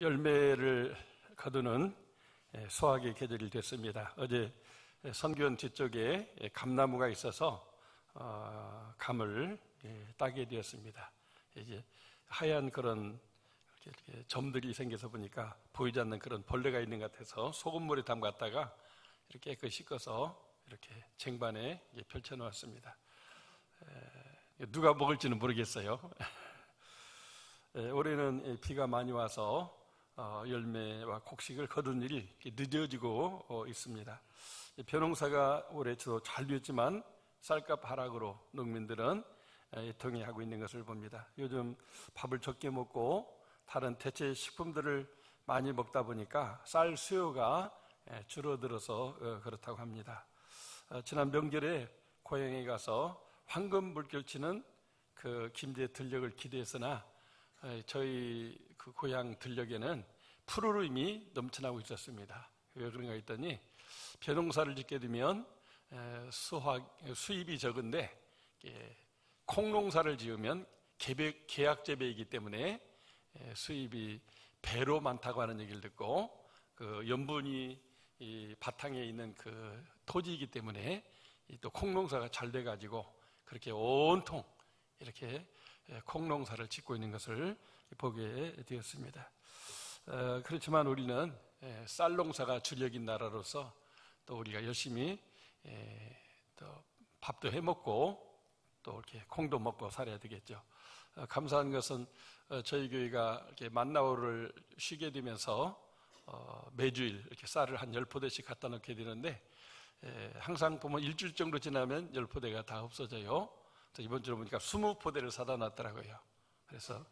열매를 거두는 수확의 계절이 됐습니다. 어제 선교원 뒤쪽에 감나무가 있어서 감을 따게 되었습니다. 이제 하얀 그런 이렇게 점들이 생겨서 보니까 보이지 않는 그런 벌레가 있는 것 같아서 소금물에 담갔다가 이렇게 깨끗이 씻어서 이렇게 쟁반에 펼쳐 놓았습니다. 누가 먹을지는 모르겠어요. 올해는 비가 많이 와서 열매와 곡식을 거둔 일이 늦어지고 있습니다. 벼농사가 올해 잘 되었지만 쌀값 하락으로 농민들은 애통해하고 있는 것을 봅니다. 요즘 밥을 적게 먹고 다른 대체 식품들을 많이 먹다 보니까 쌀 수요가 줄어들어서 그렇다고 합니다. 지난 명절에 고향에 가서 황금 물결치는 그 김제 들녘을 기대했으나 저희 그 고향 들녘에는 푸르름이 넘쳐나고 있었습니다. 왜 그런가 했더니 벼농사를 짓게 되면 수입이 적은데 콩농사를 지으면 계약재배이기 때문에 수입이 배로 많다고 하는 얘기를 듣고 그 염분이 이 바탕에 있는 그 토지이기 때문에 또 콩농사가 잘 돼가지고 그렇게 온통 이렇게 콩농사를 짓고 있는 것을 보게 되었습니다. 그렇지만 우리는 쌀농사가 주력인 나라로서 또 우리가 열심히 또 밥도 해먹고 또 이렇게 콩도 먹고 살아야 되겠죠. 감사한 것은 저희 교회가 이렇게 만나오를 쉬게 되면서 매주일 이렇게 쌀을 한 10포대씩 갖다 놓게 되는데 항상 보면 일주일 정도 지나면 10포대가 다 없어져요. 이번 주로 보니까 20포대를 사다 놨더라고요. 그래서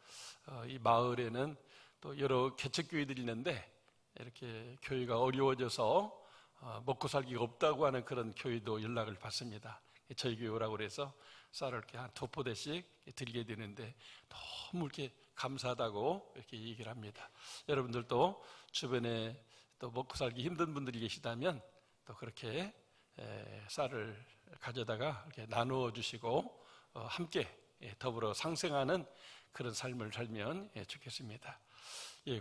이 마을에는 또 여러 개척교회들이 있는데 이렇게 교회가 어려워져서 먹고 살기가 없다고 하는 그런 교회도 연락을 받습니다. 저희 교회 오라고 그래서 쌀을 이렇게 한 2포대씩 드리게 되는데 너무 이렇게 감사하다고 이렇게 얘기를 합니다. 여러분들도 주변에 또 먹고 살기 힘든 분들이 계시다면 또 그렇게 쌀을 가져다가 이렇게 나누어 주시고 함께 더불어 상생하는 그런 삶을 살면 좋겠습니다.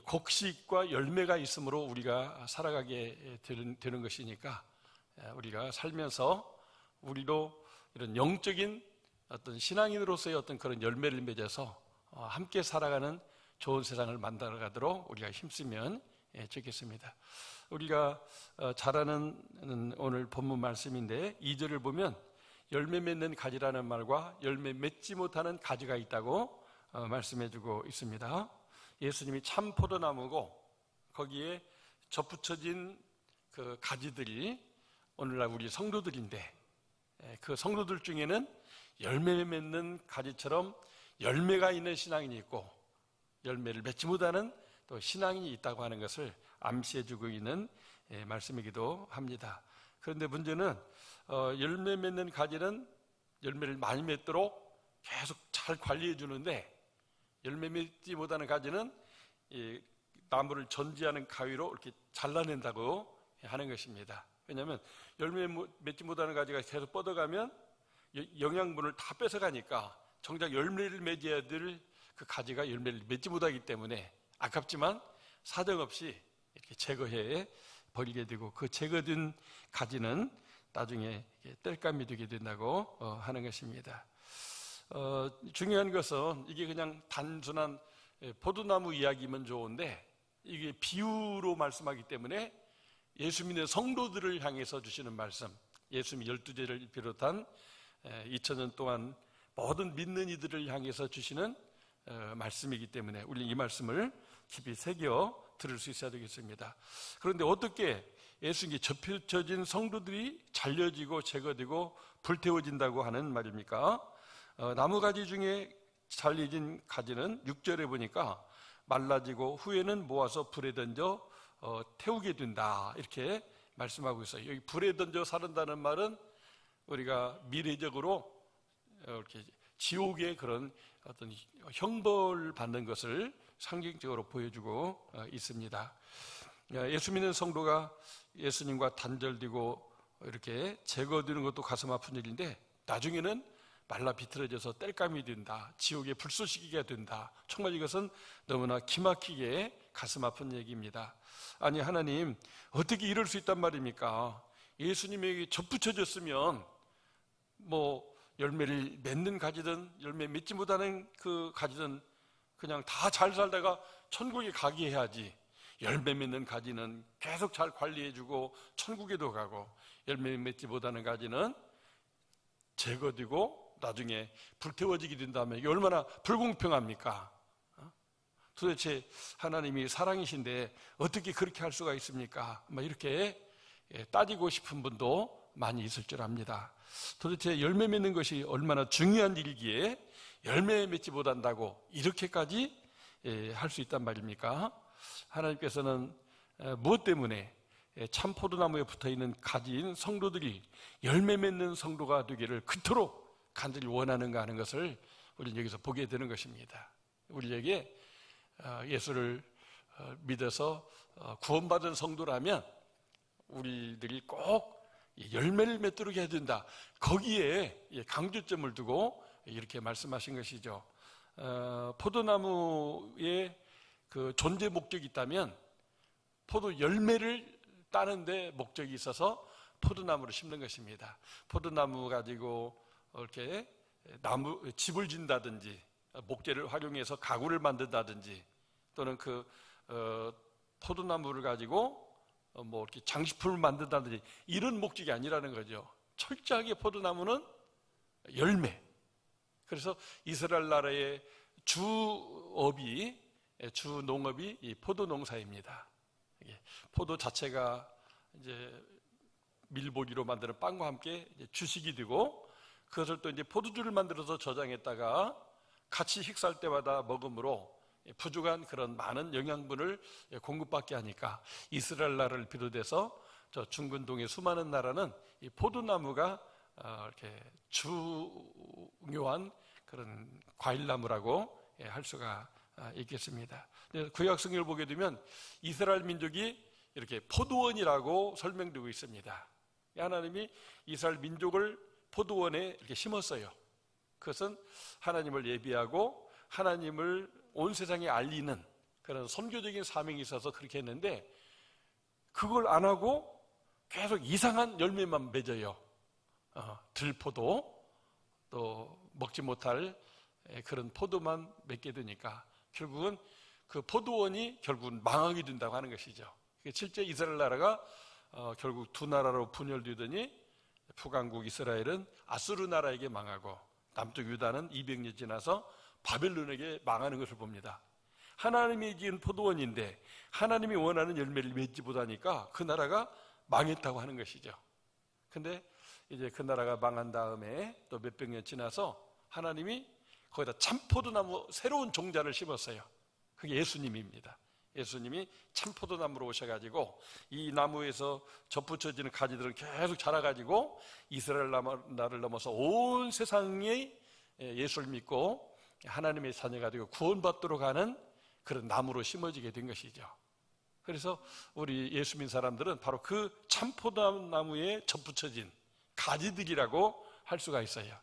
곡식과 열매가 있으므로 우리가 살아가게 되는 것이니까 우리가 살면서 우리도 이런 영적인 어떤 신앙인으로서의 어떤 그런 열매를 맺어서 함께 살아가는 좋은 세상을 만들어가도록 우리가 힘쓰면 좋겠습니다. 우리가 잘 아는 오늘 본문 말씀인데 2절을 보면 열매 맺는 가지라는 말과 열매 맺지 못하는 가지가 있다고 말씀해주고 있습니다. 예수님이 참 포도나무고 거기에 접붙여진 그 가지들이 오늘날 우리 성도들인데 그 성도들 중에는 열매 맺는 가지처럼 열매가 있는 신앙인이 있고 열매를 맺지 못하는 또 신앙인이 있다고 하는 것을 암시해주고 있는 말씀이기도 합니다. 그런데 문제는 열매 맺는 가지는 열매를 많이 맺도록 계속 잘 관리해 주는데 열매 맺지 못하는 가지는 이 나무를 전지하는 가위로 이렇게 잘라낸다고 하는 것입니다. 왜냐하면 열매 맺지 못하는 가지가 계속 뻗어가면 영양분을 다 뺏어가니까 정작 열매를 맺어야 될 그 가지가 열매를 맺지 못하기 때문에 아깝지만 사정없이 이렇게 제거해 버리게 되고 그 제거된 가지는 나중에 땔감이 되게 된다고 하는 것입니다. 중요한 것은 이게 그냥 단순한 포도나무 이야기면 좋은데 이게 비유로 말씀하기 때문에 예수 믿는 성도들을 향해서 주시는 말씀, 예수님이 12제를 비롯한 2000년 동안 모든 믿는 이들을 향해서 주시는 말씀이기 때문에 우리는 이 말씀을 깊이 새겨 들을 수 있어야 되겠습니다. 그런데 어떻게 예수님께 접혀진 성도들이 잘려지고 제거되고 불태워진다고 하는 말입니까? 나무가지 중에 잘려진 가지는 6절에 보니까 말라지고 후에는 모아서 불에 던져 태우게 된다 이렇게 말씀하고 있어요. 여기 불에 던져 사른다는 말은 우리가 미래적으로 이렇게 지옥의 그런 어떤 형벌을 받는 것을 상징적으로 보여주고 있습니다. 예수 믿는 성도가 예수님과 단절되고 이렇게 제거되는 것도 가슴 아픈 일인데 나중에는 말라 비틀어져서 땔감이 된다, 지옥의 불쏘시개가 된다. 정말 이것은 너무나 기막히게 가슴 아픈 얘기입니다. 아니 하나님 어떻게 이럴 수 있단 말입니까? 예수님에게 접붙여졌으면 뭐 열매를 맺는 가지든 열매 맺지 못하는 그 가지든 그냥 다 잘 살다가 천국에 가게 해야지. 열매 맺는 가지는 계속 잘 관리해주고 천국에도 가고, 열매 맺지 못하는 가지는 제거되고 나중에 불태워지게 된다면 이게 얼마나 불공평합니까? 도대체 하나님이 사랑이신데 어떻게 그렇게 할 수가 있습니까? 이렇게 따지고 싶은 분도 많이 있을 줄 압니다. 도대체 열매 맺는 것이 얼마나 중요한 일이기에 열매 맺지 못한다고 이렇게까지 할 수 있단 말입니까? 하나님께서는 무엇 때문에 참 포도나무에 붙어있는 가지인 성도들이 열매 맺는 성도가 되기를 그토록 간절히 원하는가 하는 것을 우리는 여기서 보게 되는 것입니다. 우리에게 예수를 믿어서 구원받은 성도라면 우리들이 꼭 열매를 맺도록 해야 된다. 거기에 강조점을 두고 이렇게 말씀하신 것이죠. 포도나무의 그 존재 목적이 있다면 포도 열매를 따는데 목적이 있어서 포도나무를 심는 것입니다. 포도나무 가지고 이렇게 집을 짓는다든지 목재를 활용해서 가구를 만든다든지 또는 그 포도나무를 가지고 뭐 이렇게 장식품을 만든다든지 이런 목적이 아니라는 거죠. 철저하게 포도나무는 열매. 그래서 이스라엘 나라의 주 농업이 이 포도 농사입니다. 포도 자체가 이제 밀보리로 만드는 빵과 함께 이제 주식이 되고 그것을 또 이제 포도주를 만들어서 저장했다가 같이 식사할 때마다 먹음으로 부족한 그런 많은 영양분을 공급받게 하니까 이스라엘 나라를 비롯해서 저 중근동의 수많은 나라는 이 포도나무가 이렇게 중요한 그런 과일나무라고 할 수가 있겠습니다. 구약 성경을 보게 되면 이스라엘 민족이 이렇게 포도원이라고 설명되고 있습니다. 하나님이 이스라엘 민족을 포도원에 이렇게 심었어요. 그것은 하나님을 예비하고 하나님을 온 세상에 알리는 그런 선교적인 사명이 있어서 그렇게 했는데 그걸 안 하고 계속 이상한 열매만 맺어요. 들포도 또 먹지 못할 그런 포도만 맺게 되니까 결국은 그 포도원이 결국은 망하게 된다고 하는 것이죠. 실제 이스라엘 나라가 결국 두 나라로 분열되더니 북왕국 이스라엘은 아수르 나라에게 망하고 남쪽 유다는 200년 지나서 바벨론에게 망하는 것을 봅니다. 하나님이 지은 포도원인데 하나님이 원하는 열매를 맺지 못하니까 그 나라가 망했다고 하는 것이죠. 근데 이제 그 나라가 망한 다음에 또 몇백 년 지나서 하나님이 거기다 참포도나무 새로운 종자를 심었어요. 그게 예수님입니다. 예수님이 참포도나무로 오셔가지고 이 나무에서 접붙여지는 가지들은 계속 자라가지고 이스라엘 나라를 넘어서 온 세상에 예수를 믿고 하나님의 자녀가 되고 구원받도록 하는 그런 나무로 심어지게 된 것이죠. 그래서 우리 예수 믿는 사람들은 바로 그 참포도나무에 접붙여진 가지들이라고 할 수가 있어요.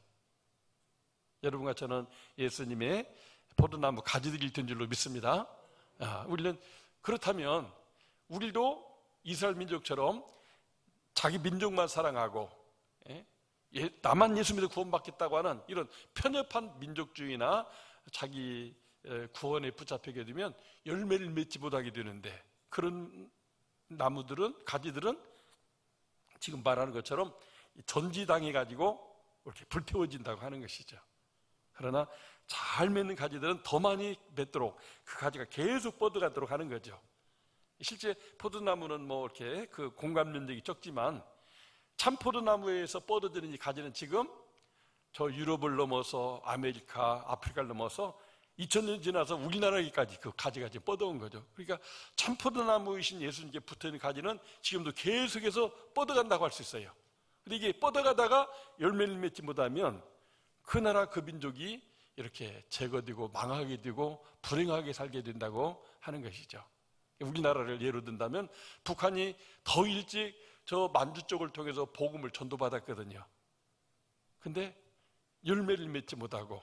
여러분과 저는 예수님의 포도나무 가지들이 된 줄로 믿습니다. 우리는 그렇다면 우리도 이스라엘 민족처럼 자기 민족만 사랑하고 나만 예수 믿어 구원받겠다고 하는 이런 편협한 민족주의나 자기 구원에 붙잡히게 되면 열매를 맺지 못하게 되는데 그런 나무들은 가지들은 지금 말하는 것처럼 전지당해 가지고 이렇게 불태워진다고 하는 것이죠. 그러나 잘 맺는 가지들은 더 많이 맺도록 그 가지가 계속 뻗어가도록 하는 거죠. 실제 포도나무는 뭐 이렇게 그 공간 면적이 적지만 참 포도나무에서 뻗어지는 이 가지는 지금 저 유럽을 넘어서 아메리카, 아프리카를 넘어서 2000년 지나서 우리나라에까지 그 가지가 지금 뻗어온 거죠. 그러니까 참 포도나무이신 예수님께 붙어있는 가지는 지금도 계속해서 뻗어간다고 할 수 있어요. 근데 이게 뻗어가다가 열매를 맺지 못하면 그 나라 그 민족이 이렇게 제거되고 망하게 되고 불행하게 살게 된다고 하는 것이죠. 우리나라를 예로 든다면 북한이 더 일찍 저 만주 쪽을 통해서 복음을 전도받았거든요. 근데 열매를 맺지 못하고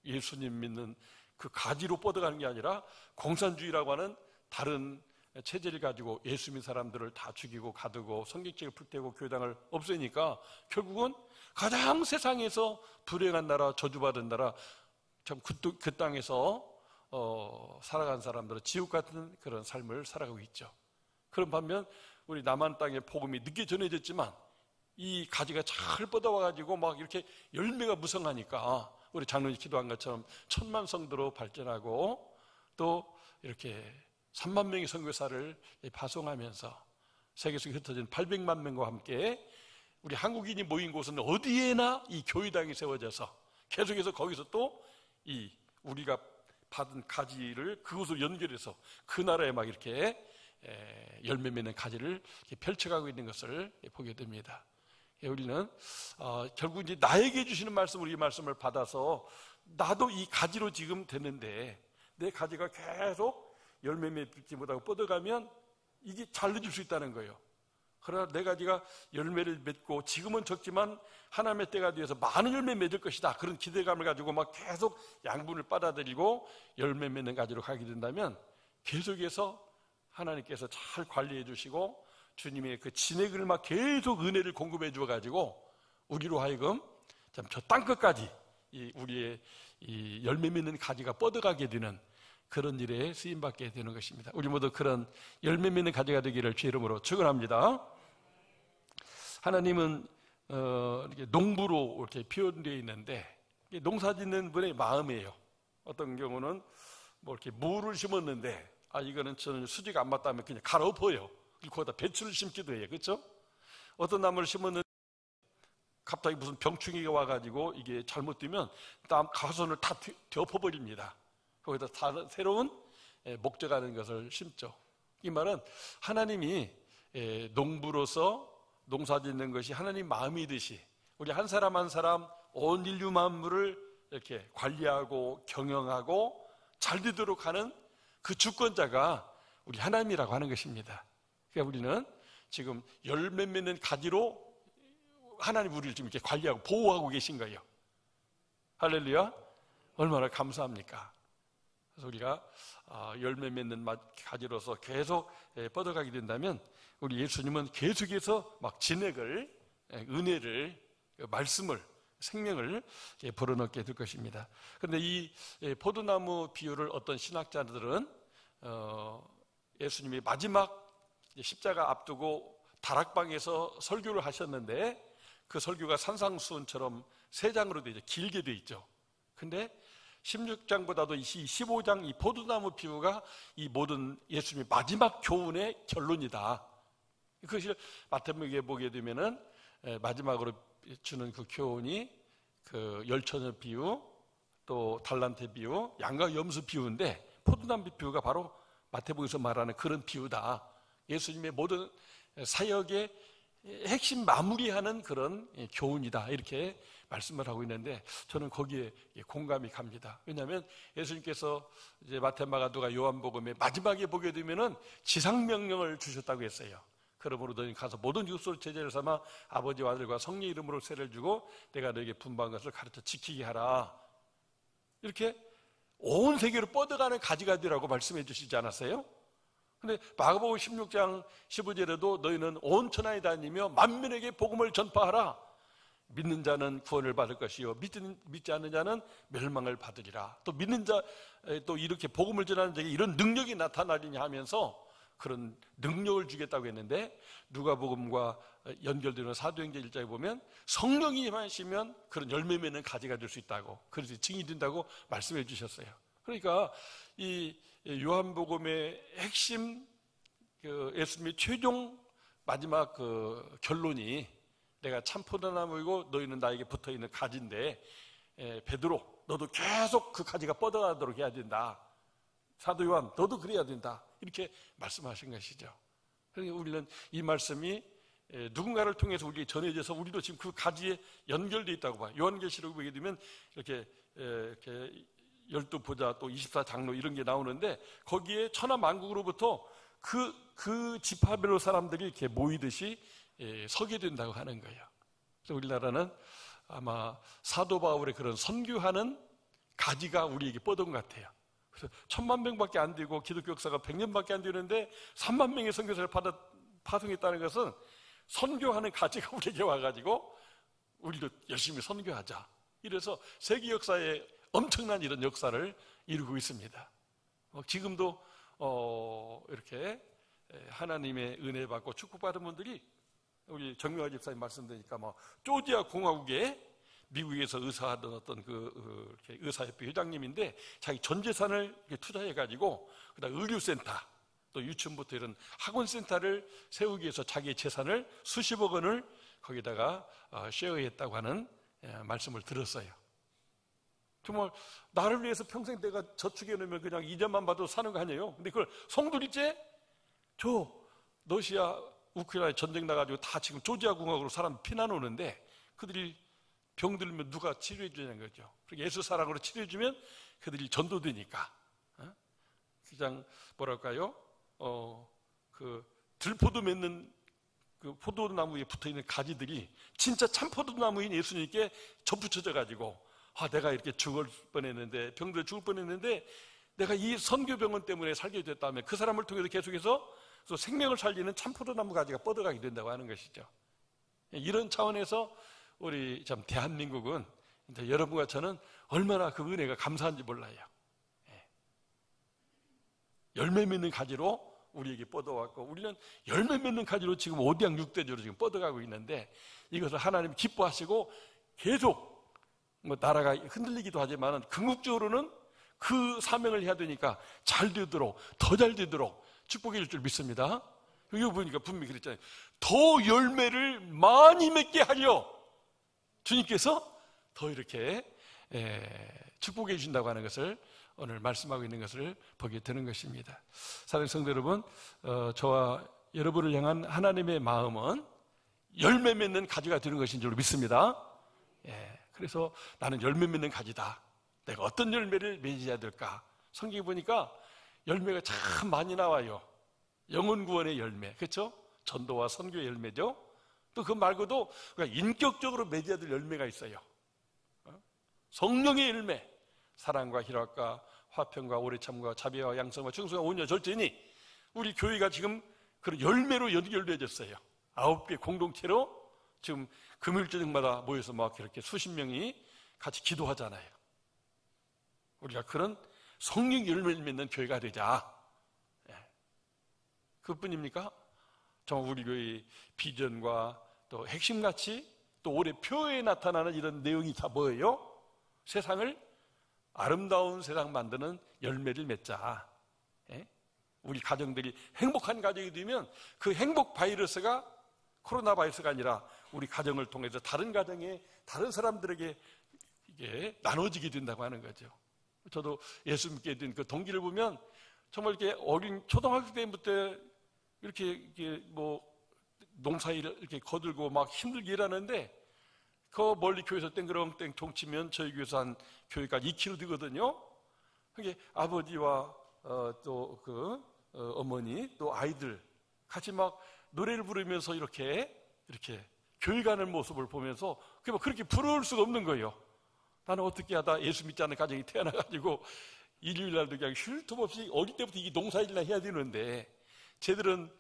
예수님 믿는 그 가지로 뻗어가는 게 아니라 공산주의라고 하는 다른 체제를 가지고 예수 믿는 사람들을 다 죽이고 가두고 성경책을 불태우고 교회당을 없애니까 결국은 가장 세상에서 불행한 나라, 저주받은 나라, 참 그 땅에서 살아간 사람들은 지옥 같은 그런 삶을 살아가고 있죠. 그런 반면 우리 남한 땅의 복음이 늦게 전해졌지만 이 가지가 잘 뻗어와가지고 막 이렇게 열매가 무성하니까 우리 장로님 기도한 것처럼 1000만 성도로 발전하고 또 이렇게 3만 명의 선교사를 파송하면서 세계에서 흩어진 800만 명과 함께 우리 한국인이 모인 곳은 어디에나 이 교회당이 세워져서 계속해서 거기서 또 이 우리가 받은 가지를 그곳으로 연결해서 그 나라에 막 이렇게 열매 맺는 가지를 펼쳐가고 있는 것을 보게 됩니다. 우리는 결국 이제 나에게 주시는 말씀, 우리 말씀을 받아서 나도 이 가지로 지금 됐는데 내 가지가 계속 열매 맺지 못하고 뻗어가면 이게 잘라질 수 있다는 거예요. 그러나 내 가지가 열매를 맺고 지금은 적지만 하나님의 때가 되어서 많은 열매 맺을 것이다, 그런 기대감을 가지고 막 계속 양분을 빨아들이고 열매 맺는 가지로 가게 된다면 계속해서 하나님께서 잘 관리해 주시고 주님의 그 진액을 막 계속 은혜를 공급해 주어가지고 우리로 하여금 참 저 땅끝까지 우리의 이 열매 맺는 가지가 뻗어가게 되는 그런 일에 쓰임받게 되는 것입니다. 우리 모두 그런 열매 맺는 가지가 되기를 주의 이름으로 축원합니다. 하나님은 이렇게 농부로 이렇게 표현되어 있는데 농사짓는 분의 마음이에요. 어떤 경우는 뭐 이렇게 무를 심었는데 이거는 저는 수지가 안 맞다면 그냥 갈아엎어요. 그리고 거기다 배추를 심기도 해요. 그렇죠? 어떤 나무를 심었는데 갑자기 무슨 병충해가 와가지고 이게 잘못되면 가선을 다 덮어버립니다. 거기다 새로운 목적하는 것을 심죠. 이 말은 하나님이 농부로서 농사짓는 것이 하나님 마음이듯이 우리 한 사람 한 사람 온 인류 만물을 이렇게 관리하고 경영하고 잘 되도록 하는 그 주권자가 우리 하나님이라고 하는 것입니다. 그러니까 우리는 지금 열매 맺는 가지로 하나님 우리를 지금 이렇게 관리하고 보호하고 계신 거예요. 할렐루야. 얼마나 감사합니까? 그래서 우리가 열매 맺는 가지로서 계속 뻗어가게 된다면 우리 예수님은 계속해서 막 진액을, 은혜를, 말씀을, 생명을 불어넣게 될 것입니다. 그런데 이 포도나무 비유를 어떤 신학자들은 예수님이 마지막 십자가 앞두고 다락방에서 설교를 하셨는데 그 설교가 산상수훈처럼 3장으로 되어 있죠. 길게 되어 있죠. 근데 16장보다도 15장 이 포도나무 비유가 이 모든 예수님의 마지막 교훈의 결론이다. 그것을 마태복음에 보게 되면은 마지막으로 주는 그 교훈이 그 열처녀 비유, 또 달란트 비유, 양과 염소 비유인데 포도나무 비유가 바로 마태복음에서 말하는 그런 비유다. 예수님의 모든 사역의 핵심 마무리하는 그런 교훈이다, 이렇게 말씀을 하고 있는데 저는 거기에 공감이 갑니다. 왜냐하면 예수님께서 이제 마태, 마가, 누가, 요한복음의 마지막에 보게 되면은 지상명령을 주셨다고 했어요. 그러므로 너희 가서 모든 율법을 제자를 삼아 아버지와 아들과 성령 이름으로 세례를 주고 내가 너에게 분부한 것을 가르쳐 지키게 하라. 이렇게 온 세계로 뻗어가는 가지가 되라고 말씀해 주시지 않았어요? 근데 마가복음 16장 15절에도 너희는 온 천하에 다니며 만민에게 복음을 전파하라. 믿는 자는 구원을 받을 것이요 믿지 않는 자는 멸망을 받으리라. 또 믿는 자, 또 이렇게 복음을 전하는 자에게 이런 능력이 나타나리냐 하면서 그런 능력을 주겠다고 했는데 누가복음과 연결되는 사도행전 1장에 보면 성령이 임하시면 그런 열매 맺는 가지가 될 수 있다고, 그래서 증인이 된다고 말씀해 주셨어요. 그러니까 이 요한복음의 핵심 예수님의 최종 마지막 그 결론이 내가 참 포도나무이고 너희는 나에게 붙어있는 가지인데 베드로 너도 계속 그 가지가 뻗어가도록 해야 된다. 사도 요한 너도 그래야 된다. 이렇게 말씀하신 것이죠. 그러니까 우리는 이 말씀이 누군가를 통해서 우리에게 전해져서 우리도 지금 그 가지에 연결되어 있다고 봐요. 요한계시록 보게 되면 이렇게 12보좌 또 24장로 이런 게 나오는데 거기에 천하 만국으로부터 그 지파별로 사람들이 이렇게 모이듯이 서게 된다고 하는 거예요. 그래서 우리나라는 아마 사도 바울의 그런 선교하는 가지가 우리에게 뻗은 것 같아요. 그래서 1000만 명밖에 안 되고 기독교 역사가 100년밖에 안 되는데 3만 명의 선교사를 파송했다는 것은 선교하는 가치가 우리에게 와가지고 우리도 열심히 선교하자. 이래서 세계 역사에 엄청난 이런 역사를 이루고 있습니다. 지금도 이렇게 하나님의 은혜 받고 축복받은 분들이 우리 정명화 집사님 말씀드리니까 조지아 공화국에 미국에서 의사하던 어떤 이렇게 의사협회 회장님인데 자기 전 재산을 투자해가지고 그다음 의료센터 또 유치원부터 이런 학원센터를 세우기 위해서 자기의 재산을 수십억 원을 거기다가 쉐어했다고 하는 말씀을 들었어요. 정말 나를 위해서 평생 내가 저축해 놓으면 그냥 이자만 받아도 사는 거 아니에요? 근데 그걸 송두리째 러시아 우크라이나 전쟁 나가지고 다 지금 조지아 공화국으로 사람 피난 오는데 그들이 병 들면 누가 치료해 주냐는 거죠. 그리고 예수 사랑으로 치료해 주면 그들이 전도되니까. 그냥 뭐랄까요? 그 들포도 맺는 그 포도나무에 붙어 있는 가지들이 진짜 참 포도나무인 예수님께 접붙여져 가지고 내가 이렇게 죽을 뻔했는데 병들 죽을 뻔했는데 내가 이 선교병원 때문에 살게 됐다면 그 사람을 통해서 계속해서 또 생명을 살리는 참 포도나무 가지가 뻗어가게 된다고 하는 것이죠. 이런 차원에서 우리 참 대한민국은 여러분과 저는 얼마나 그 은혜가 감사한지 몰라요. 열매 맺는 가지로 우리에게 뻗어왔고 우리는 열매 맺는 가지로 지금 5대양 6대주로 지금 뻗어가고 있는데 이것을 하나님 기뻐하시고 계속 나라가 흔들리기도 하지만 궁극적으로는 그 사명을 해야 되니까 잘 되도록 더 잘 되도록 축복해 줄 줄 믿습니다. 여기 보니까 분명히 그랬잖아요. 더 열매를 많이 맺게 하려 주님께서 더 이렇게 축복해 주신다고 하는 것을 오늘 말씀하고 있는 것을 보게 되는 것입니다. 사랑하는 성도 여러분, 저와 여러분을 향한 하나님의 마음은 열매 맺는 가지가 되는 것인 줄 믿습니다. 그래서 나는 열매 맺는 가지다. 내가 어떤 열매를 맺어야 될까? 성경에 보니까 열매가 참 많이 나와요. 영혼 구원의 열매, 그렇죠? 전도와 선교의 열매죠. 또 그 말고도 인격적으로 맺어야 될 열매가 있어요. 성령의 열매, 사랑과 희락과 화평과 오래 참과 자비와 양성과 충성과 온유와 절제니 우리 교회가 지금 그런 열매로 연결되어졌어요. 9개 공동체로 지금 금요일 저녁마다 모여서 막 이렇게 수십 명이 같이 기도하잖아요. 우리가 그런 성령 열매를 맺는 교회가 되자. 그뿐입니까? 정말 우리 교회의 비전과 또 핵심가치 또 올해 표에 나타나는 이런 내용이 다 뭐예요? 세상을 아름다운 세상 만드는 열매를 맺자. 우리 가정들이 행복한 가정이 되면 그 행복 바이러스가 코로나 바이러스가 아니라 우리 가정을 통해서 다른 가정에 다른 사람들에게 이게 나눠지게 된다고 하는 거죠. 저도 예수 믿게 된 그 동기를 보면 정말 이렇게 어린 초등학교 때부터 이렇게 농사일을 이렇게 거들고 막 힘들게 일하는데 그 멀리 교회에서 땡그렁땡 통치면 저희 교회에서 한 교회까지 2km 되거든요. 그게 아버지와 또 어머니 또 아이들 같이 막 노래를 부르면서 이렇게 교회 가는 모습을 보면서 그렇게 부러울 수가 없는 거예요. 나는 어떻게 하다 예수 믿지 않는 가정이 태어나가지고 일요일 날도 그냥 쉴 틈 없이 어릴 때부터 이 농사일이나 해야 되는데 쟤들은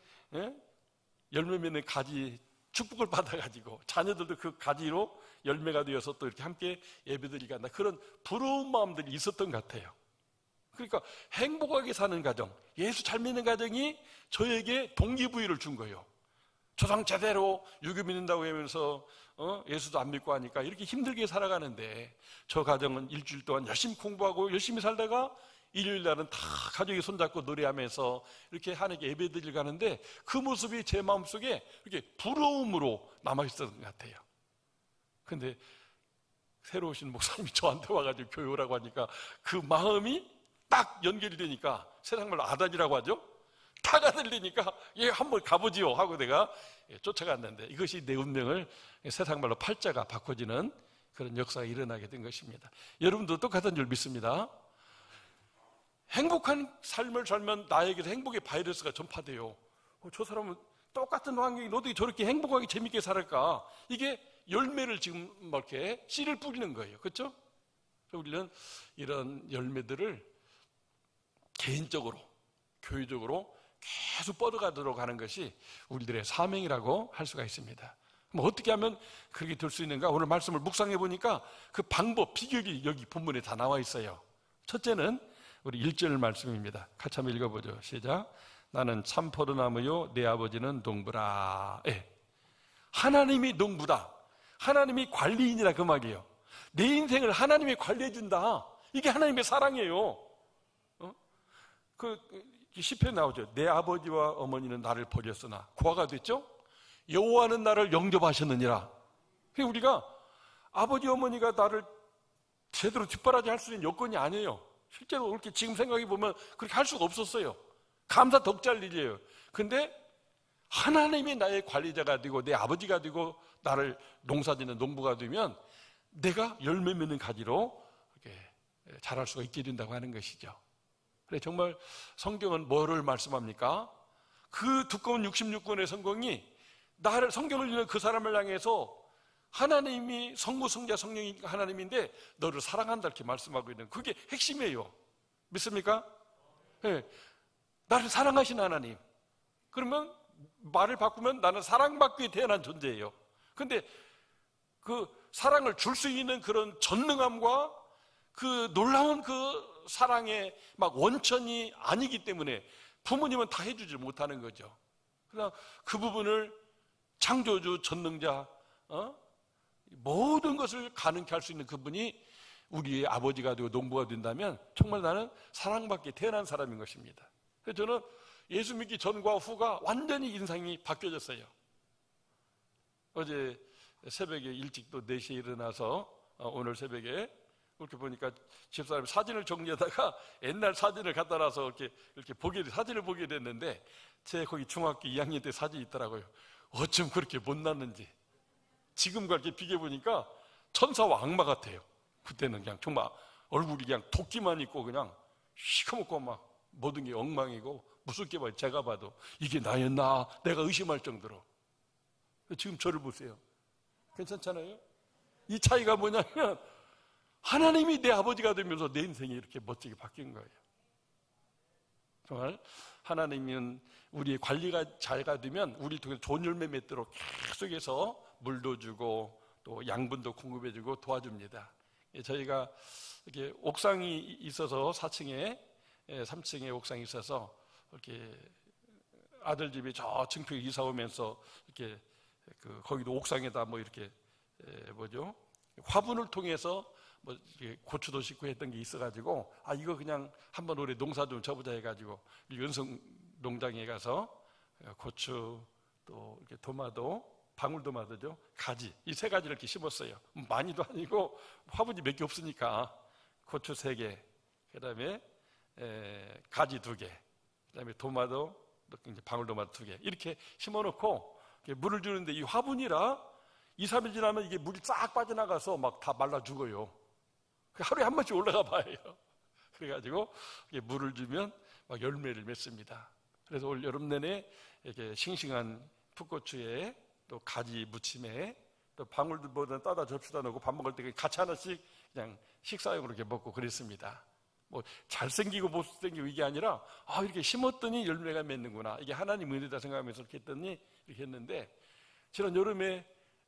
열매 맺는 가지 축복을 받아가지고 자녀들도 그 가지로 열매가 되어서 또 이렇게 함께 예배드리게 한다. 그런 부러운 마음들이 있었던 것 같아요. 그러니까 행복하게 사는 가정, 예수 잘 믿는 가정이 저에게 동기부여를 준 거예요. 조상 제대로 유교 믿는다고 하면서 예수도 안 믿고 하니까 이렇게 힘들게 살아가는데 저 가정은 일주일 동안 열심히 공부하고 열심히 살다가 일요일 날은 다 가족이 손잡고 노래하면서 이렇게 하나님께 예배드리러 가는데 그 모습이 제 마음속에 이렇게 부러움으로 남아있었던 것 같아요. 근데 새로 오신 목사님이 저한테 와가지고 교회 오라고 하니까 그 마음이 딱 연결이 되니까 세상말로 아단이라고 하죠. 타가 들리니까 한번 가보지요 하고 내가 쫓아갔는데 이것이 내 운명을 세상말로 팔자가 바꿔지는 그런 역사가 일어나게 된 것입니다. 여러분도 똑같은 줄 믿습니다. 행복한 삶을 살면 나에게도 행복의 바이러스가 전파돼요. 저 사람은 똑같은 환경이 어떻게 저렇게 행복하게 재밌게 살을까? 이게 열매를 지금 이렇게 씨를 뿌리는 거예요. 그렇죠? 우리는 이런 열매들을 개인적으로, 교회적으로 계속 뻗어가도록 하는 것이 우리들의 사명이라고 할 수가 있습니다. 뭐 어떻게 하면 그렇게 될 수 있는가? 오늘 말씀을 묵상해 보니까 그 방법, 비결이 여기 본문에 다 나와 있어요. 첫째는 우리 1절 말씀입니다. 같이 한번 읽어보죠. 시작. 나는 참 포도나무요 내 아버지는 농부라. 예. 하나님이 농부다. 하나님이 관리인이라 그 말이에요. 내 인생을 하나님이 관리해 준다. 이게 하나님의 사랑이에요. 그 시편에 나오죠. 내 아버지와 어머니는 나를 버렸으나 고아가 됐죠. 여호와는 나를 영접하셨느니라. 우리가 아버지 어머니가 나를 제대로 뒷바라지 할 수 있는 여건이 아니에요. 실제로 그렇게 지금 생각해 보면 그렇게 할 수가 없었어요. 감사 덕잘 일이에요. 근데 하나님이 나의 관리자가 되고 내 아버지가 되고 나를 농사짓는 농부가 되면 내가 열매 맺는 가지로 이렇게 자랄 수가 있게 된다고 하는 것이죠. 그래 정말 성경은 뭐를 말씀합니까? 그 두꺼운 66권의 성경이 나를 성경을 읽는 그 사람을 향해서 하나님이 성부, 성자, 성령이 하나님인데 너를 사랑한다 이렇게 말씀하고 있는 그게 핵심이에요. 믿습니까? 네. 나를 사랑하신 하나님. 그러면 말을 바꾸면 나는 사랑받기 태어난 존재예요. 근데 그 사랑을 줄 수 있는 그런 전능함과 그 놀라운 그 사랑의 막 원천이 아니기 때문에 부모님은 다 해주지 못하는 거죠. 그러나 그 부분을 창조주, 전능자, 모든 것을 가능케 할 수 있는 그분이 우리의 아버지가 되고 농부가 된다면 정말 나는 사랑받게 태어난 사람인 것입니다. 그래서 저는 예수 믿기 전과 후가 완전히 인상이 바뀌어졌어요. 어제 새벽에 일찍 또 4시에 일어나서 오늘 새벽에 이렇게 보니까 집사람이 사진을 정리하다가 옛날 사진을 갖다 놔서 이렇게 사진을 보게 됐는데 제 거기 중학교 2학년 때 사진이 있더라고요. 어쩜 그렇게 못났는지. 지금과 이렇게 비교해보니까 천사와 악마 같아요. 그때는 그냥 정말 얼굴이 그냥 토끼만 있고 그냥 시커멓고 막 모든 게 엉망이고 무섭게 봐요. 제가 봐도 이게 나였나 내가 의심할 정도로. 지금 저를 보세요. 괜찮잖아요? 이 차이가 뭐냐면 하나님이 내 아버지가 되면서 내 인생이 이렇게 멋지게 바뀐 거예요. 정말 하나님은 우리의 관리가 잘 되면 우리 통해서 좋은 열매 맺도록 계속해서 물도 주고 또 양분도 공급해주고 도와줍니다. 저희가 이렇게 옥상이 있어서 4층에 3층에 옥상이 있어서 이렇게 아들 집이 저 증평 이사 오면서 이렇게 거기도 옥상에다 뭐 이렇게 화분을 통해서 뭐 고추도 심고 했던 게 있어가지고 이거 그냥 한번 올해 농사 좀 쳐보자 해가지고 연성 농장에 가서 고추 또 이렇게 도마도 방울도마도죠 가지 이 3가지를 이렇게 심었어요. 많이도 아니고 화분이 몇 개 없으니까 고추 3개 그다음에 가지 2개 그다음에 도마도 이제 방울도마도 2개 이렇게 심어놓고 물을 주는데 이 화분이라 2, 3일 지나면 이게 물이 싹 빠져나가서 막 다 말라 죽어요. 하루에 한 번씩 올라가 봐요. 그래가지고 물을 주면 막 열매를 맺습니다. 그래서 올 여름 내내 이렇게 싱싱한 풋고추에 또 가지 무침에 또 방울보다 따다 접시다 놓고 밥 먹을 때 같이 하나씩 그냥 식사용으로 이렇게 먹고 그랬습니다. 뭐 잘생기고 못생기고 이게 아니라 이렇게 심었더니 열매가 맺는구나. 이게 하나님 은혜다 생각하면서 이렇게 했더니 이렇게 했는데 지난 여름에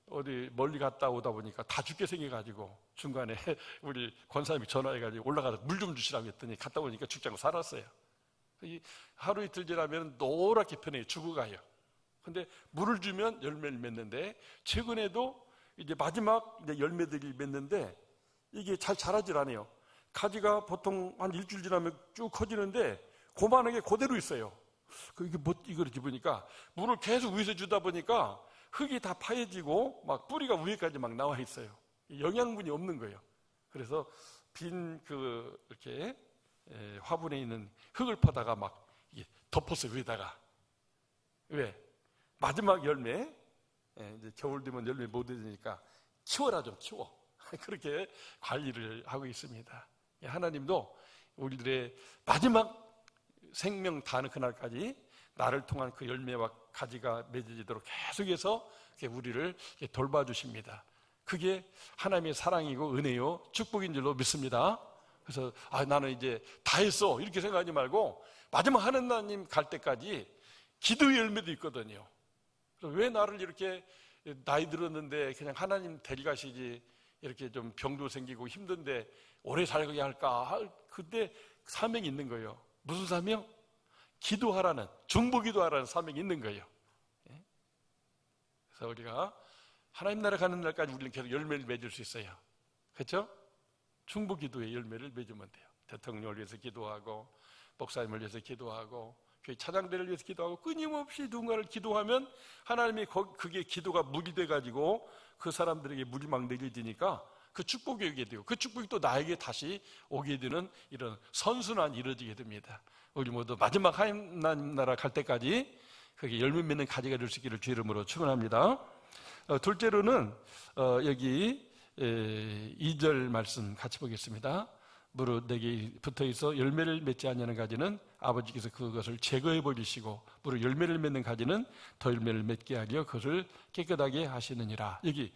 어디 멀리 갔다 오다 보니까 다 죽게 생겨가지고 중간에 우리 권사님이 전화해가지고 올라가서 물 좀 주시라고 했더니 갔다 오니까 죽지 않고 살았어요. 하루 이틀 지나면 노랗게 변해요. 죽어가요. 근데 물을 주면 열매를 맺는데 최근에도 이제 마지막 이제 열매들이 맺는데 이게 잘 자라질 않아요. 가지가 보통 한 일주일 지나면 쭉 커지는데 고만하게 그대로 있어요. 이게 이걸 이렇게 보니까 물을 계속 위에서 주다 보니까 흙이 다 파여지고 막 뿌리가 위에까지 막 나와 있어요. 영양분이 없는 거예요. 그래서 빈 이렇게 화분에 있는 흙을 퍼다가 막 덮었어요. 위에다가. 왜? 마지막 열매 이제 겨울 되면 열매 못 얻으니까 키워라 좀 키워. 그렇게 관리를 하고 있습니다. 하나님도 우리들의 마지막 생명 다하는 그날까지 나를 통한 그 열매와 가지가 맺어지도록 계속해서 우리를 돌봐주십니다. 그게 하나님의 사랑이고 은혜요 축복인 줄로 믿습니다. 그래서 나는 이제 다 했어 이렇게 생각하지 말고 마지막 하나님 갈 때까지 기도의 열매도 있거든요. 그래서 왜 나를 이렇게 나이 들었는데 그냥 하나님 데려가시지, 이렇게 좀 병도 생기고 힘든데 오래 살게 할까? 그때 사명이 있는 거예요. 무슨 사명? 기도하라는, 중보기도하라는 사명이 있는 거예요. 그래서 우리가 하나님 나라 가는 날까지 우리는 계속 열매를 맺을 수 있어요. 그렇죠? 중보기도의 열매를 맺으면 돼요. 대통령을 위해서 기도하고, 목사님을 위해서 기도하고, 교회 찬양대를 위해서 기도하고, 끊임없이 누군가를 기도하면 하나님이 그게 기도가 물이 돼가지고 그 사람들에게 물이 막 내려지니까 그 축복이 오게 되고, 그 축복이 또 나에게 다시 오게 되는 이런 선순환이 이루어지게 됩니다. 우리 모두 마지막 하나님 나라 갈 때까지 그게 열매 맺는 가지가 될 수 있기를 주 이름으로 축원합니다. 둘째로는 여기 2절 말씀 같이 보겠습니다. 무릇 내게 붙어있어 열매를 맺지 않는 가지는 아버지께서 그것을 제거해 버리시고, 무릇 열매를 맺는 가지는 더 열매를 맺게 하려 그것을 깨끗하게 하시느니라. 여기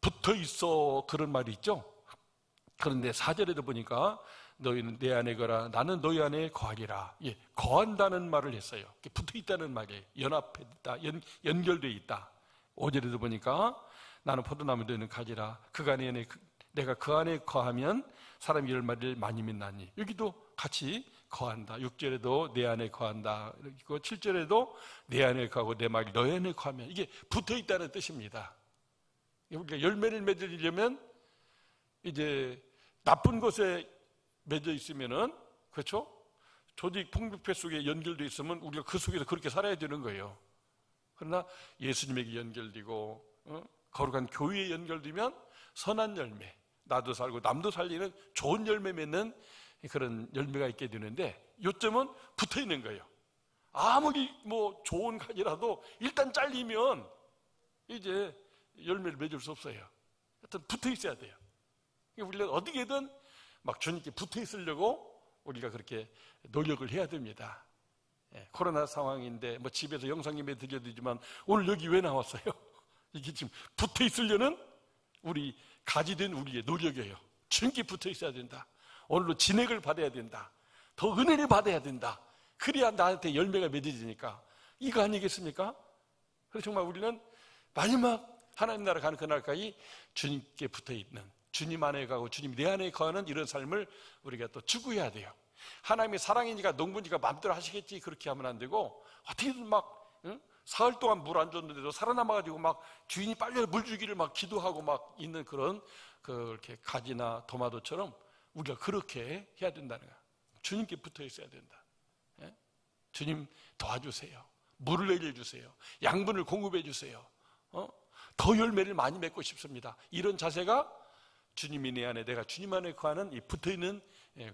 붙어있어 그런 말이 있죠. 그런데 4절에도 보니까 너희는 내 안에 거라 나는 너희 안에 거하리라. 거한다는 말을 했어요. 붙어있다는 말이에요. 연합해 있다, 연결되어 있다. 5절에도 보니까 나는 포도나무 너희는 가지라. 내가 그 안에 거하면 사람이 열매를 많이 맺나니. 여기도 같이 거한다. 6절에도 내 안에 거한다. 그리고 7절에도 내 안에 거하고 내 말이 너희 안에 거하면, 이게 붙어있다는 뜻입니다. 우리가 열매를 맺으려면 이제 나쁜 것에 맺어 있으면은, 그렇죠? 조직 풍부패 속에 연결되어 있으면 우리가 그 속에서 그렇게 살아야 되는 거예요. 그러나 예수님에게 연결되고 거룩한 교회에 연결되면 선한 열매, 나도 살고 남도 살리는 좋은 열매 맺는 그런 열매가 있게 되는데, 요점은 붙어 있는 거예요. 아무리 뭐 좋은 가지라도 일단 잘리면 이제 열매를 맺을 수 없어요. 하여튼 붙어 있어야 돼요. 우리가 어디게든 막 주님께 붙어 있으려고 우리가 그렇게 노력을 해야 됩니다. 코로나 상황인데 뭐 집에서 영상 예배 드려드리지만 오늘 여기 왜 나왔어요? 이게 지금 붙어 있으려는 우리 가지된 우리의 노력이에요. 주님께 붙어 있어야 된다. 오늘로 진액을 받아야 된다. 더 은혜를 받아야 된다. 그래야 나한테 열매가 맺어지니까. 이거 아니겠습니까? 그래서 정말 우리는 마지막 하나님 나라 가는 그날까지 주님께 붙어 있는, 주님 안에 가고 주님 내 안에 거하는 이런 삶을 우리가 또 추구해야 돼요. 하나님이 사랑이니까 농부니까 마음대로 하시겠지 그렇게 하면 안 되고, 어떻게든 막 사흘 동안 물 안 줬는데도 살아남아가지고 막 주인이 빨리 물 주기를 막 기도하고 막 있는 그런 그렇게 가지나 토마토처럼 우리가 그렇게 해야 된다는 거야. 주님께 붙어 있어야 된다. 주님 도와주세요. 물을 내려주세요. 양분을 공급해 주세요. 더 열매를 많이 맺고 싶습니다. 이런 자세가 주님이 내 안에, 내가 주님 안에 거하는 이 붙어있는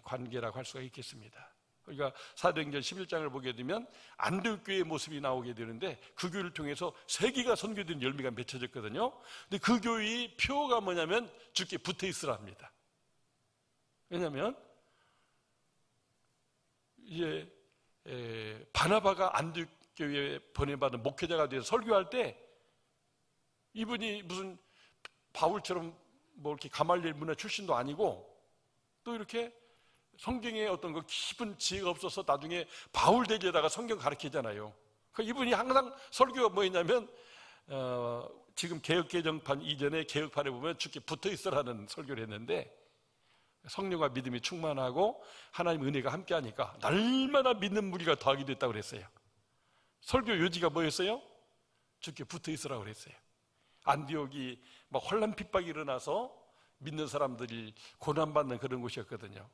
관계라고 할 수가 있겠습니다. 그러니까 사도행전 11장을 보게 되면 안디옥 교회의 모습이 나오게 되는데, 그 교회를 통해서 세계가 선교된 열매가 맺혀졌거든요. 근데 그 교회의 표가 뭐냐면 주께 붙어 있으랍니다. 왜냐하면 이제 바나바가 안디옥 교회에 보내받은 목회자가 돼서 설교할 때, 이분이 무슨 바울처럼 뭐 이렇게 가말리엘 문화 출신도 아니고, 또 이렇게 성경에 어떤 그 깊은 지혜가 없어서 나중에 바울 대제에다가 성경 가르치잖아요. 그러니까 이분이 항상 설교가 뭐였냐면 지금 개혁개정판 이전에 개혁판에 보면 주께 붙어 있으라는 설교를 했는데, 성령과 믿음이 충만하고 하나님 은혜가 함께하니까 날마다 믿는 무리가 더하게 됐다고 그랬어요. 설교 요지가 뭐였어요? 주께 붙어 있으라고 그랬어요. 안디옥이 막 혼란 핍박이 일어나서 믿는 사람들이 고난받는 그런 곳이었거든요.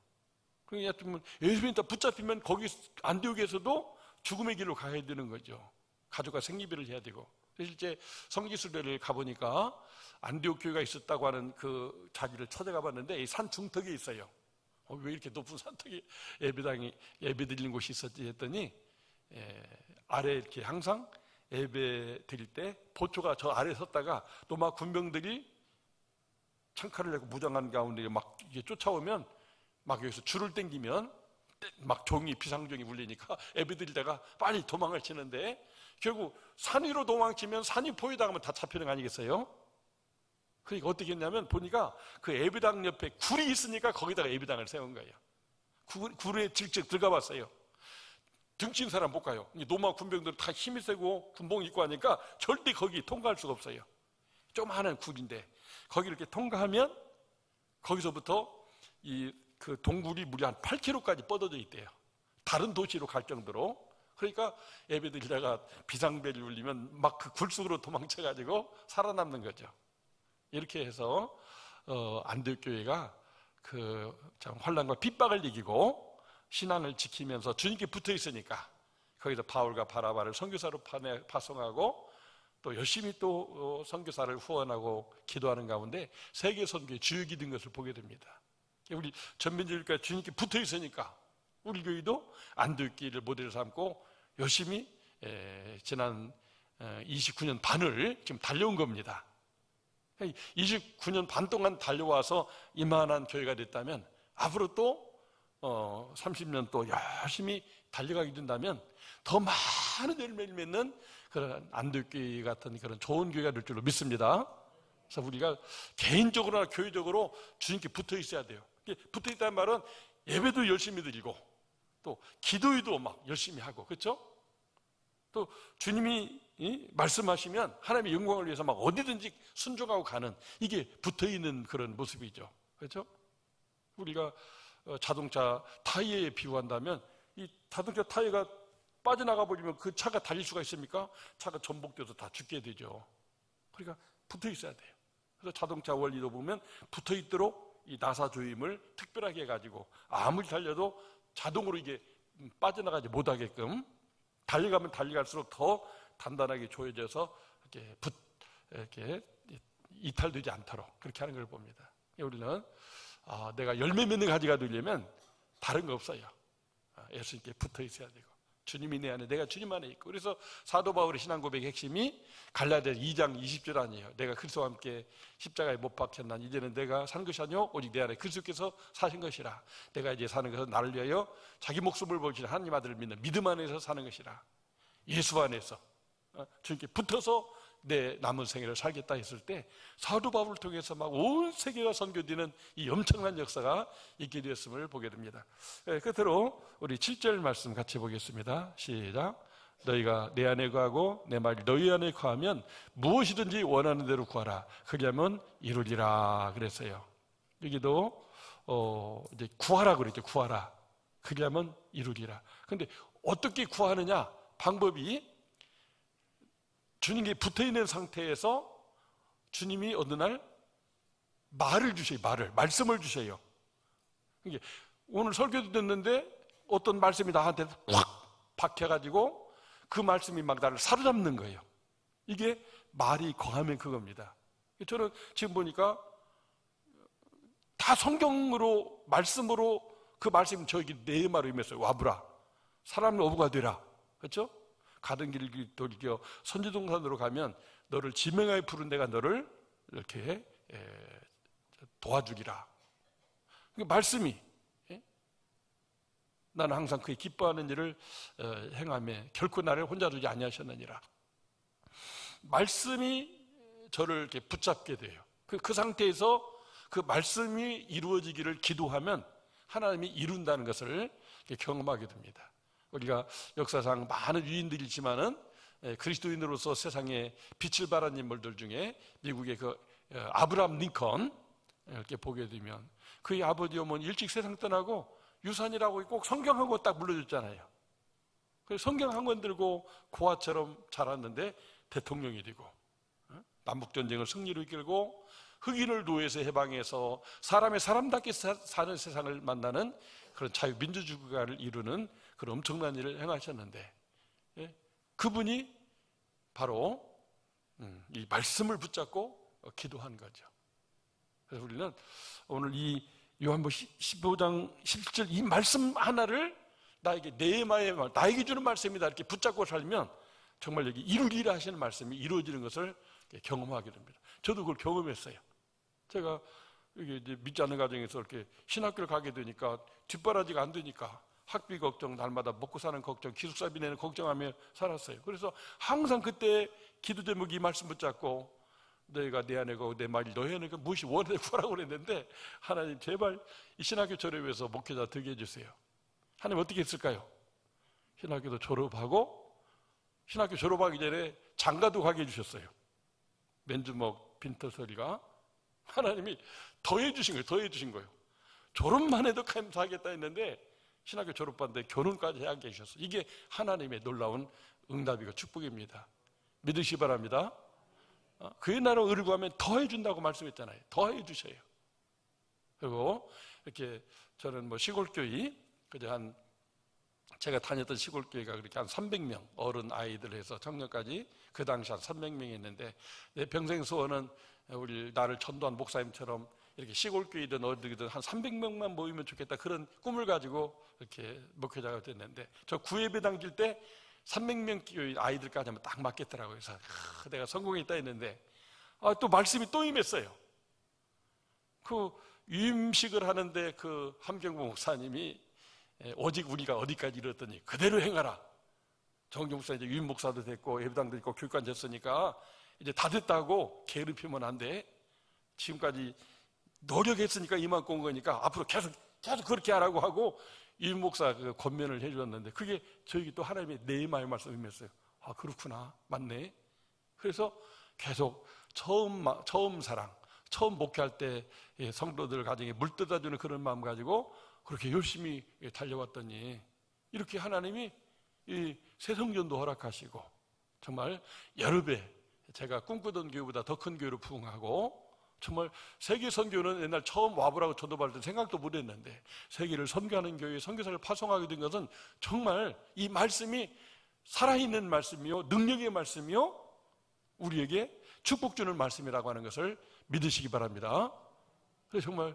그러니까 예수님이 다 붙잡히면 거기 안디옥에서도 죽음의 길로 가야 되는 거죠. 가족과 생리비를 해야 되고. 실제 성지순례를 가보니까 안디옥 교회가 있었다고 하는 그 자기를 찾아가 봤는데, 이 산 중턱에 있어요. 왜 이렇게 높은 산턱에 예배 드리는 곳이 있었지 했더니, 아래 이렇게 항상 예배 드릴 때 보초가 저 아래에 섰다가 또 막 군병들이 창칼을 내고 무장한 가운데 막 이게 쫓아오면 막 여기서 줄을 당기면 막 비상종이 울리니까 예배 드리다가 빨리 도망을 치는데, 결국 산 위로 도망치면 산이 포위당하면 다 잡히는 거 아니겠어요? 그러니까 어떻게 했냐면 보니까 그 예배당 옆에 굴이 있으니까 거기다가 예배당을 세운 거예요. 굴에 직접 들어가 봤어요. 등친 사람 못 가요. 노마 군병들 다 힘이 세고 군복 입고 하니까 절대 거기 통과할 수가 없어요. 조그마한 굴인데 거기 이렇게 통과하면 거기서부터 그 동굴이 무려 한 8km까지 뻗어져 있대요. 다른 도시로 갈 정도로. 그러니까 예배 드리다가 비상벨이 울리면 막 그 굴 속으로 도망쳐가지고 살아남는 거죠. 이렇게 해서 안디옥교회가 참 환난과 핍박을 이기고 신앙을 지키면서 주님께 붙어 있으니까 거기서 바울과 바나바를 선교사로 파송하고 또 열심히 또 선교사를 후원하고 기도하는 가운데 세계 선교의 주역이 된 것을 보게 됩니다. 우리 전민주교회가 주님께 붙어 있으니까 우리 교회도 안디옥교회를 모델로 삼고 열심히 지난 29년 반을 지금 달려온 겁니다. 29년 반 동안 달려와서 이만한 교회가 됐다면 앞으로 또 30년 또 열심히 달려가게 된다면 더 많은 열매를 맺는 그런 안디옥교회 같은 그런 좋은 교회가 될 줄로 믿습니다. 그래서 우리가 개인적으로나 교회적으로 주님께 붙어 있어야 돼요. 붙어 있다는 말은 예배도 열심히 드리고 또 기도에도 막 열심히 하고, 그렇죠? 또 주님이 말씀하시면 하나님의 영광을 위해서 막 어디든지 순종하고 가는, 이게 붙어있는 그런 모습이죠. 그렇죠? 우리가 자동차 타이어에 비유한다면 이 자동차 타이어가 빠져나가 버리면 그 차가 달릴 수가 있습니까? 차가 전복돼서 다 죽게 되죠. 그러니까 붙어 있어야 돼요. 그래서 자동차 원리도 보면 붙어 있도록 이 나사 조임을 특별하게 해가지고 아무리 달려도 자동으로 이게 빠져나가지 못하게끔 달려가면 달려갈수록 더 단단하게 조여져서 이렇게 이탈되지 않도록 그렇게 하는 걸 봅니다. 우리는 내가 열매 맺는 가지가 되려면 다른 거 없어요. 예수님께 붙어 있어야 되고 주님이 내 안에, 내가 주님 안에 있고. 그래서 사도 바울의 신앙 고백의 핵심이 갈라디아 2장 20절 아니에요. 내가 그리스도와 함께 십자가에 못 박혔나니 이제는 내가 사는 것이 아니요 오직 내 안에 그리스도께서 사신 것이라. 내가 이제 사는 것은 나를 위하여 자기 목숨을 버리신 하나님 아들을 믿는 믿음 안에서 사는 것이라. 예수 안에서 주님께 붙어서 내 남은 생애를 살겠다 했을 때 사도 바울을 통해서 막 온 세계가 선교되는 이 엄청난 역사가 있게 되었음을 보게 됩니다. 끝으로 우리 7절 말씀 같이 보겠습니다. 시작. 너희가 내 안에 거하고 내 말이 너희 안에 거하면 무엇이든지 원하는 대로 구하라. 그리하면 이루리라 그랬어요. 여기도 이제 구하라 그랬죠. 구하라. 그리하면 이루리라. 근데 어떻게 구하느냐? 방법이 주님께 붙어있는 상태에서 주님이 어느 날 말을 주셔요. 말씀을 주셔요. 오늘 설교도 듣는데 어떤 말씀이 나한테 확 박혀가지고 그 말씀이 막 나를 사로잡는 거예요. 이게 말이 거하면 그겁니다. 저는 지금 보니까 다 성경으로, 말씀으로 그 말씀이 저에게 내 말을 임했어요. 와브라. 사람의 어부가 되라. 그렇죠? 가던 길 돌이켜 선지동산으로 가면 너를 지명하여 부른 내가 너를 이렇게 도와주리라. 말씀이 나는 항상 그의 기뻐하는 일을 행하며 결코 나를 혼자 두지 아니하셨느니라. 말씀이 저를 이렇게 붙잡게 돼요. 그 상태에서 그 말씀이 이루어지기를 기도하면 하나님이 이룬다는 것을 경험하게 됩니다. 우리가 역사상 많은 유인들이 있지만은 그리스도인으로서 세상에 빛을 발한 인물들 중에 미국의 그 아브라함 링컨 이렇게 보게 되면 그의 아버지 어머니 일찍 세상 떠나고 유산이라고 꼭 성경 한 권 딱 물려줬잖아요. 그래서 성경 한 권 들고 고아처럼 자랐는데 대통령이 되고 남북전쟁을 승리로 이끌고 흑인을 노예에서 해방해서 사람답게 사는 세상을 만나는 그런 자유민주주의를 이루는 그런 엄청난 일을 행하셨는데 그분이 바로 이 말씀을 붙잡고 기도한 거죠. 그래서 우리는 오늘 이 요한복음 15장 17절 이 말씀 하나를 나에게 네마의 말, 나에게 주는 말씀이다 이렇게 붙잡고 살면 정말 여기 이루리라 하시는 말씀이 이루어지는 것을 경험하게 됩니다. 저도 그걸 경험했어요. 제가 이게 이제 믿지 않는 가정에서 이렇게 신학교를 가게 되니까 뒷바라지가 안 되니까 학비 걱정, 날마다 먹고 사는 걱정, 기숙사비 내는 걱정하며 살았어요. 그래서 항상 그때 기도 제목이 이 말씀 붙잡고 너희가 내 안에 거하고 내 말이 너희 안에 거하고 무엇이 원하는 구하라고 그랬는데, 하나님 제발 이 신학교 졸업해서 목회자 되게 해주세요. 하나님 어떻게 했을까요? 신학교도 졸업하고, 신학교 졸업하기 전에 장가도 가게 해주셨어요. 맨주먹 빈터서리가. 하나님이 더해주신 거예요. 더해주신 거예요. 졸업만 해도 감사하겠다 했는데 신학교 졸업반데 결혼까지 하게 해주셨어요. 이게 하나님의 놀라운 응답이고 축복입니다. 믿으시기 바랍니다. 그의 나라 의를 구하면 더해준다고 말씀했잖아요. 더해주셔요. 그리고 이렇게 저는 시골교회, 제가 다녔던 시골교회가 그렇게 한 300명, 어른 아이들 해서 청년까지 그 당시 한 300명이 있는데, 내 평생 소원은 우리 나를 전도한 목사님처럼 이렇게 시골교회든 어디든 한 300명만 모이면 좋겠다, 그런 꿈을 가지고 이렇게 목회자가 됐는데, 저 구예배당 줄 때 300명 교회 아이들까지 하면 딱 맞겠더라고요. 그래서 내가 성공했다 했는데, 또 말씀이 또 임했어요. 그 유임식을 하는데 그 함경보 목사님이 오직 우리가 어디까지 이뤘더니 그대로 행하라. 정경 목사 이제 유임 목사도 됐고 예배당도 있고 교육관 됐으니까 이제 다 됐다고 게으름 피우면 안 돼. 지금까지 노력했으니까 이만큼 온 거니까 앞으로 계속 그렇게 하라고 하고 유임 목사 그 권면을 해주었는데, 그게 저에게 또 하나님의 내마의 말씀을 임했어요. 그렇구나, 맞네. 그래서 계속 처음 사랑, 처음 목회할 때 성도들 가정에 물 떠다주는 그런 마음 가지고 그렇게 열심히 달려왔더니 이렇게 하나님이 이 새성전도 허락하시고 정말 여러 배, 제가 꿈꾸던 교회보다 더 큰 교회로 부흥하고, 정말 세계 선교는 옛날 처음 와보라고 전도받을 때 생각도 못했는데 세계를 선교하는 교회에 선교사를 파송하게 된 것은 정말 이 말씀이 살아있는 말씀이요, 능력의 말씀이요, 우리에게 축복 주는 말씀이라고 하는 것을 믿으시기 바랍니다. 그래서 정말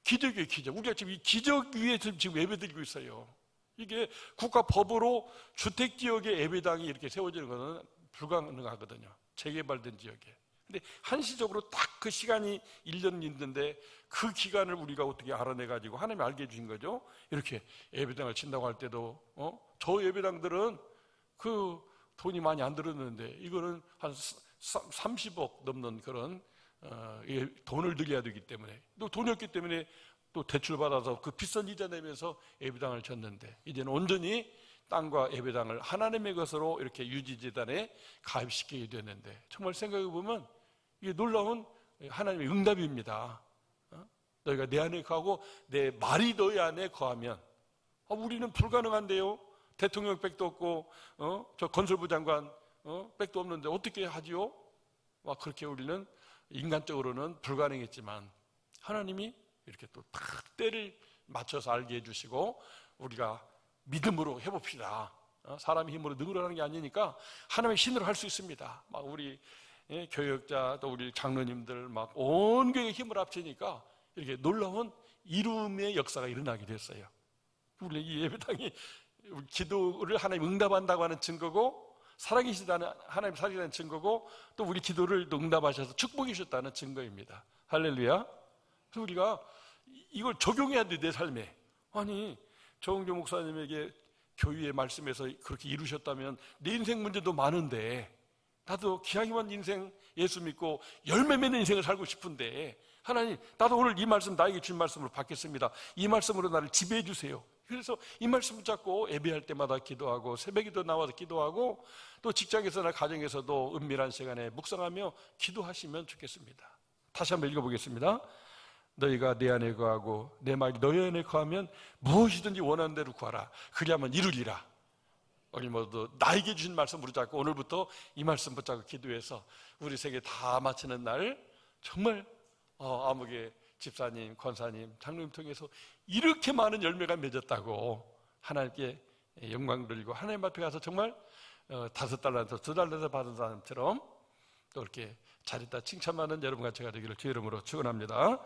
기적이에요, 기적. 우리가 지금 이 기적 위에 지금 예배드리고 있어요. 이게 국가법으로 주택지역에 예배당이 이렇게 세워지는 것은 불가능하거든요. 재개발된 지역에. 근데 한시적으로 딱 그 시간이 1년 있는데 그 기간을 우리가 어떻게 알아내가지고 하나님이 알게 해주신 거죠. 이렇게 예배당을 친다고 할 때도, 저 예배당들은 그 돈이 많이 안 들었는데 이거는 한 30억 넘는 그런 돈을 들여야 되기 때문에, 또 돈이 없기 때문에 또 대출받아서 그 비싼 이자 내면서 예배당을 졌는데, 이제는 온전히 땅과 예배당을 하나님의 것으로 이렇게 유지재단에 가입시키게 되는데, 정말 생각해 보면 이게 놀라운 하나님의 응답입니다. 너희가 내 안에 거하고 내 말이 너희 안에 거하면, 우리는 불가능한데요. 대통령 백도 없고 저 건설부 장관 백도 없는데 어떻게 하지요? 그렇게 우리는 인간적으로는 불가능했지만 하나님이 이렇게 또 딱 때를 맞춰서 알게 해주시고, 우리가 믿음으로 해봅시다. 사람의 힘으로 능으로하는 게 아니니까 하나님의 신으로 할 수 있습니다. 우리 교역자 또 우리 장로님들 온 교회의 힘을 합치니까 이렇게 놀라운 이룸의 역사가 일어나게 됐어요. 우리 이 예배당이 기도를 하나님 응답한다고 하는 증거고, 살아계시다는 하나님 살아계시다는 증거고, 또 우리 기도를 응답하셔서 축복해 주셨다는 증거입니다. 할렐루야. 그래서 우리가 이걸 적용해야 돼, 내 삶에. 아니, 정은교 목사님에게 교회의 말씀에서 그렇게 이루셨다면 내 인생 문제도 많은데, 나도 기왕이면 인생 예수 믿고 열매 맺는 인생을 살고 싶은데, 하나님 나도 오늘 이 말씀 나에게 준 말씀으로 받겠습니다. 이 말씀으로 나를 지배해 주세요. 그래서 이 말씀 붙잡고 예배할 때마다 기도하고, 새벽에도 나와서 기도하고, 또 직장에서나 가정에서도 은밀한 시간에 묵상하며 기도하시면 좋겠습니다. 다시 한번 읽어보겠습니다. 너희가 내 안에 거하고 내 말이 너희 안에 거하면 무엇이든지 원하는 대로 구하라. 그리하면 이루리라. 우리 모두 나에게 주신 말씀 붙잡고 오늘부터 이 말씀 붙잡고 기도해서 우리 세계 다 마치는 날 정말 아무개 집사님, 권사님, 장로님 통해서 이렇게 많은 열매가 맺었다고 하나님께 영광 돌리고, 하나님 앞에 가서 정말 5달란트, 2달란트 받은 사람처럼 또 이렇게 잘했다 칭찬받는 여러분과 제가 되기를 주의 이름으로 축원합니다.